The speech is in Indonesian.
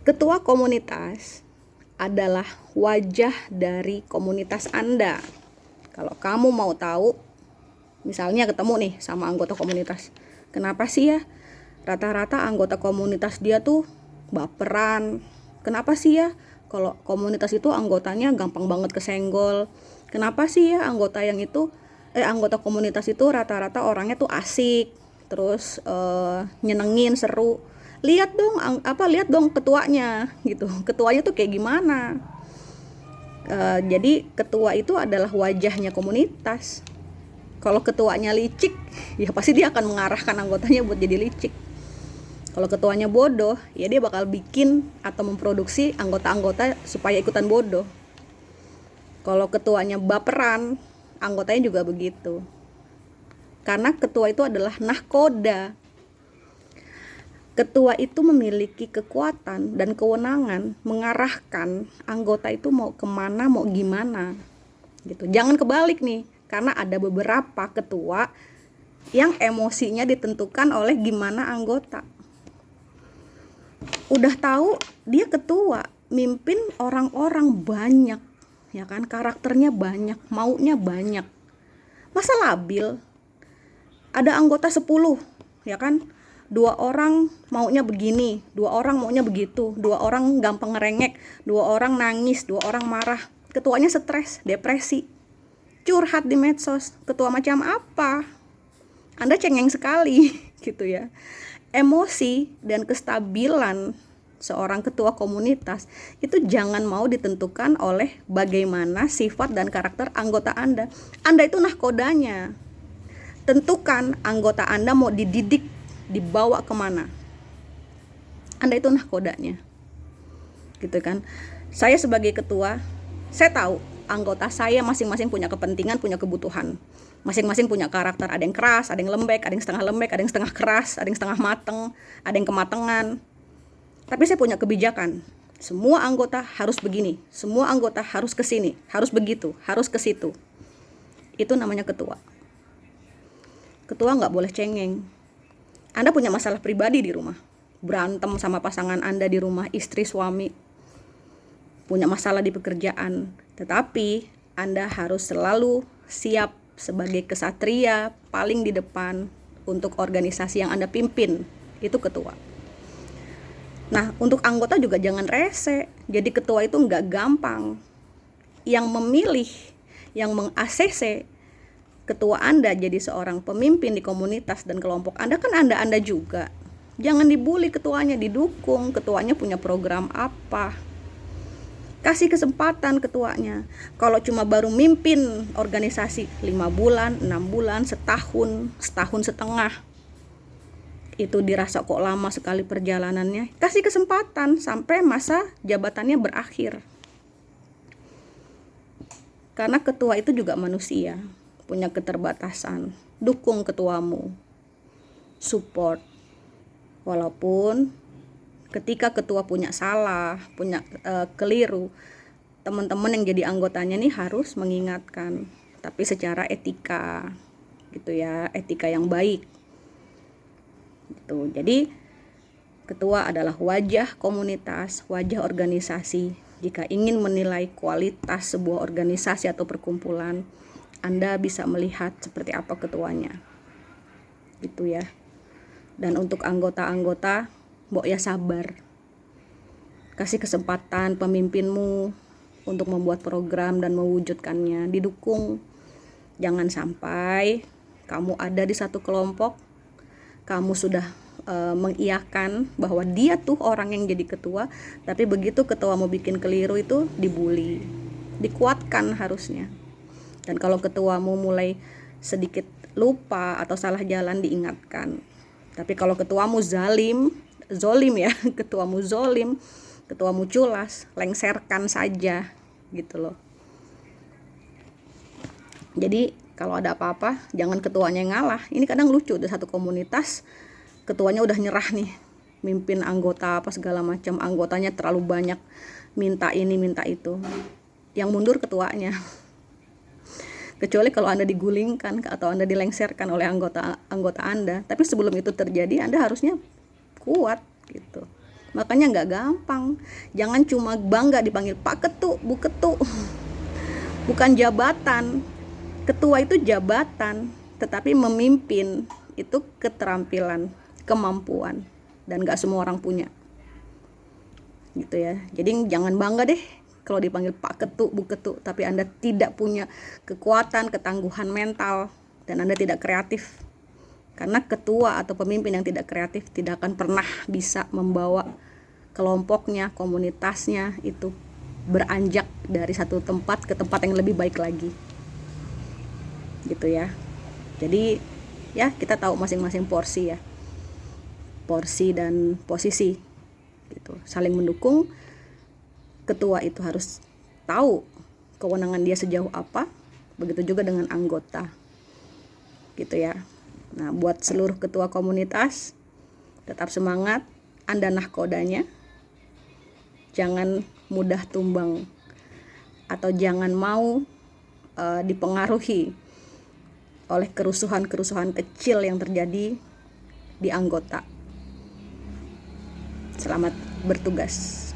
Ketua komunitas adalah wajah dari komunitas Anda. Kalau kamu mau tahu, misalnya ketemu nih sama anggota komunitas, kenapa sih ya rata-rata anggota komunitas dia tuh baperan? Kenapa sih ya kalau komunitas itu anggotanya gampang banget kesenggol? Kenapa sih ya anggota komunitas itu rata-rata orangnya tuh asik, terus nyenengin, seru? Lihat dong ketuanya gitu. Ketuanya tuh kayak gimana? Jadi ketua itu adalah wajahnya komunitas. Kalau ketuanya licik, ya pasti dia akan mengarahkan anggotanya buat jadi licik. Kalau ketuanya bodoh, ya dia bakal bikin atau memproduksi anggota-anggota supaya ikutan bodoh. Kalau ketuanya baperan, anggotanya juga begitu. Karena ketua itu adalah nahkoda. Ketua itu memiliki kekuatan dan kewenangan mengarahkan anggota itu mau kemana, mau gimana gitu. Jangan kebalik nih, karena ada beberapa ketua yang emosinya ditentukan oleh gimana anggota. Udah tahu dia ketua, mimpin orang-orang banyak, ya kan, karakternya banyak, maunya banyak. Masa labil? Ada anggota 10, ya kan? 2 orang maunya begini, 2 orang maunya begitu, 2 orang gampang ngerengek, 2 orang nangis, 2 orang marah. Ketuanya stres, depresi, curhat di medsos. Ketua macam apa? Anda cengeng sekali gitu ya. Emosi dan kestabilan seorang ketua komunitas itu jangan mau ditentukan oleh bagaimana sifat dan karakter anggota Anda. Anda itu nahkodanya. Tentukan anggota Anda mau dididik, dibawa kemana. Anda itu nahkodanya, gitu kan. Saya sebagai ketua, saya tahu anggota saya masing-masing punya kepentingan, punya kebutuhan, masing-masing punya karakter. Ada yang keras, ada yang lembek, ada yang setengah lembek, ada yang setengah keras, ada yang setengah mateng, ada yang kematangan. Tapi saya punya kebijakan, semua anggota harus begini, semua anggota harus ke sini, harus begitu, harus ke situ. Itu namanya ketua. Ketua nggak boleh cengeng. Anda punya masalah pribadi di rumah, berantem sama pasangan Anda di rumah, istri, suami, punya masalah di pekerjaan, tetapi Anda harus selalu siap sebagai kesatria paling di depan untuk organisasi yang Anda pimpin. Itu ketua. Nah, untuk anggota juga jangan rese. Jadi ketua itu nggak gampang. Yang memilih, yang meng-ACC ketua Anda jadi seorang pemimpin di komunitas dan kelompok Anda kan Anda juga. Jangan dibully ketuanya, didukung. Ketuanya punya program apa? Kasih kesempatan ketuanya. Kalau cuma baru mimpin organisasi 5 bulan, 6 bulan, setahun setengah, itu dirasa kok lama sekali perjalanannya. Kasih kesempatan sampai masa jabatannya berakhir. Karena ketua itu juga manusia, punya keterbatasan. Dukung ketuamu, support. Walaupun ketika ketua punya salah, punya keliru, teman-teman yang jadi anggotanya nih harus mengingatkan, tapi secara etika gitu ya, etika yang baik gitu. Jadi ketua adalah wajah komunitas, wajah organisasi. Jika ingin menilai kualitas sebuah organisasi atau perkumpulan, Anda bisa melihat seperti apa ketuanya, gitu ya. Dan untuk anggota-anggota, mbok ya sabar. Kasih kesempatan pemimpinmu untuk membuat program dan mewujudkannya, didukung. Jangan sampai kamu ada di satu kelompok, kamu sudah mengiyakan bahwa dia tuh orang yang jadi ketua, tapi begitu ketua mau bikin keliru itu dibully. Dikuatkan harusnya. Dan kalau ketuamu mulai sedikit lupa atau salah jalan, diingatkan. Tapi kalau ketuamu zolim ya, ketuamu zolim, ketuamu culas, lengserkan saja gitu loh. Jadi kalau ada apa-apa jangan ketuanya yang ngalah. Ini kadang lucu, ada satu komunitas ketuanya udah nyerah nih, mimpin anggota apa segala macam, anggotanya terlalu banyak, minta ini minta itu, yang mundur ketuanya. Kecuali kalau Anda digulingkan atau Anda dilengserkan oleh anggota Anda. Tapi sebelum itu terjadi, Anda harusnya kuat gitu. Makanya nggak gampang. Jangan cuma bangga dipanggil Pak Ketu, Bu Ketu. Bukan jabatan. Ketua itu jabatan, tetapi memimpin itu keterampilan, kemampuan, dan nggak semua orang punya. Gitu ya. Jadi jangan bangga deh kalau dipanggil Pak Ketu, Bu Ketu, tapi Anda tidak punya kekuatan, ketangguhan mental, dan Anda tidak kreatif. Karena ketua atau pemimpin yang tidak kreatif tidak akan pernah bisa membawa kelompoknya, komunitasnya itu beranjak dari satu tempat ke tempat yang lebih baik lagi. Gitu ya. Jadi ya kita tahu masing-masing porsi ya. Porsi dan posisi gitu. Saling mendukung. Ketua itu harus tahu kewenangan dia sejauh apa. Begitu juga dengan anggota. Gitu ya. Nah, buat seluruh ketua komunitas, tetap semangat, Anda nahkodanya. Jangan mudah tumbang atau jangan mau dipengaruhi oleh kerusuhan-kerusuhan kecil yang terjadi di anggota. Selamat bertugas.